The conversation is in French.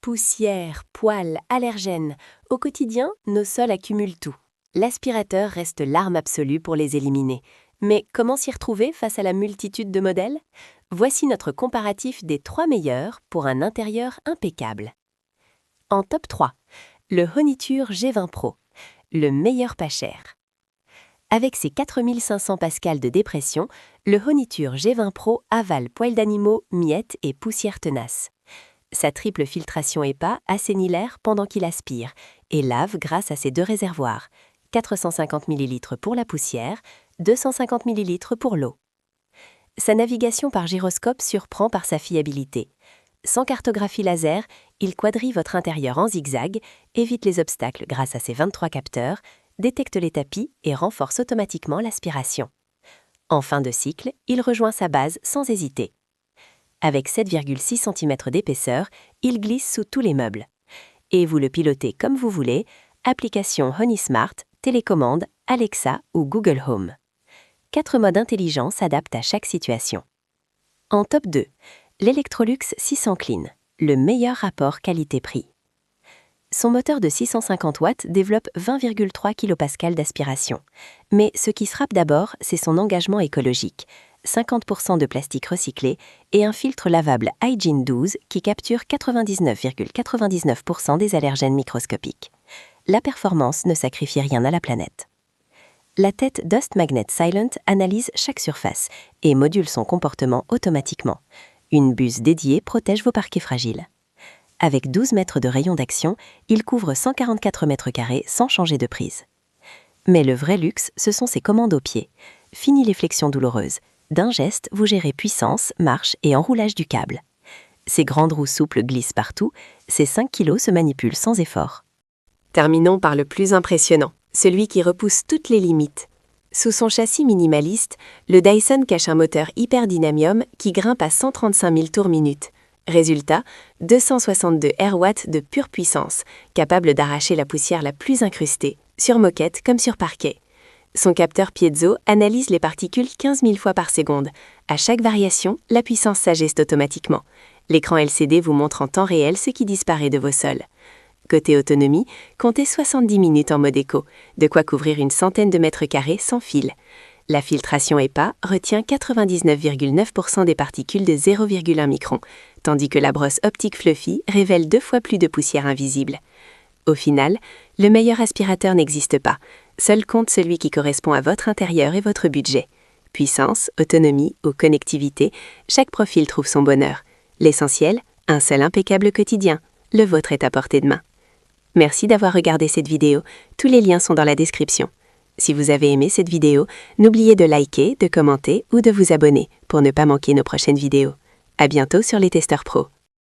Poussière, poils, allergènes, au quotidien, nos sols accumulent tout. L'aspirateur reste l'arme absolue pour les éliminer. Mais comment s'y retrouver face à la multitude de modèles? Voici notre comparatif des 3 meilleurs pour un intérieur impeccable. En top 3, le Honiture G20 Pro, le meilleur pas cher. Avec ses 4500 pascals de dépression, le Honiture G20 Pro avale poils d'animaux, miettes et poussière tenace. Sa triple filtration EPA assainit l'air pendant qu'il aspire et lave grâce à ses 2 réservoirs, 450 ml pour la poussière, 250 ml pour l'eau. Sa navigation par gyroscope surprend par sa fiabilité. Sans cartographie laser, il quadrille votre intérieur en zigzag, évite les obstacles grâce à ses 23 capteurs, détecte les tapis et renforce automatiquement l'aspiration. En fin de cycle, il rejoint sa base sans hésiter. Avec 7,6 cm d'épaisseur, il glisse sous tous les meubles. Et vous le pilotez comme vous voulez, application HoneySmart, télécommande, Alexa ou Google Home. 4 modes intelligents s'adaptent à chaque situation. En top 2, l'Electrolux 600 Clean, le meilleur rapport qualité-prix. Son moteur de 650 watts développe 20,3 kPa d'aspiration. Mais ce qui frappe d'abord, c'est son engagement écologique. 50% de plastique recyclé et un filtre lavable Hygiene 12 qui capture 99,99% des allergènes microscopiques. La performance ne sacrifie rien à la planète. La tête Dust Magnet Silent analyse chaque surface et module son comportement automatiquement. Une buse dédiée protège vos parquets fragiles. Avec 12 mètres de rayon d'action, il couvre 144 mètres carrés sans changer de prise. Mais le vrai luxe, ce sont ses commandes au pied. Fini les flexions douloureuses. D'un geste, vous gérez puissance, marche et enroulage du câble. Ces grandes roues souples glissent partout, ces 5 kg se manipulent sans effort. Terminons par le plus impressionnant, celui qui repousse toutes les limites. Sous son châssis minimaliste, le Dyson cache un moteur hyperdynamium qui grimpe à 135 000 tours minute. Résultat, 262 Airwatts de pure puissance, capable d'arracher la poussière la plus incrustée, sur moquette comme sur parquet. Son capteur piezo analyse les particules 15 000 fois par seconde. À chaque variation, la puissance s'ajuste automatiquement. L'écran LCD vous montre en temps réel ce qui disparaît de vos sols. Côté autonomie, comptez 70 minutes en mode éco, de quoi couvrir une centaine de mètres carrés sans fil. La filtration EPA retient 99,9% des particules de 0,1 micron, tandis que la brosse optique Fluffy révèle 2 fois plus de poussière invisible. Au final, le meilleur aspirateur n'existe pas. Seul compte celui qui correspond à votre intérieur et votre budget. Puissance, autonomie ou connectivité, chaque profil trouve son bonheur. L'essentiel, un seul impeccable quotidien. Le vôtre est à portée de main. Merci d'avoir regardé cette vidéo. Tous les liens sont dans la description. Si vous avez aimé cette vidéo, n'oubliez de liker, de commenter ou de vous abonner pour ne pas manquer nos prochaines vidéos. À bientôt sur les Testeurs Pro.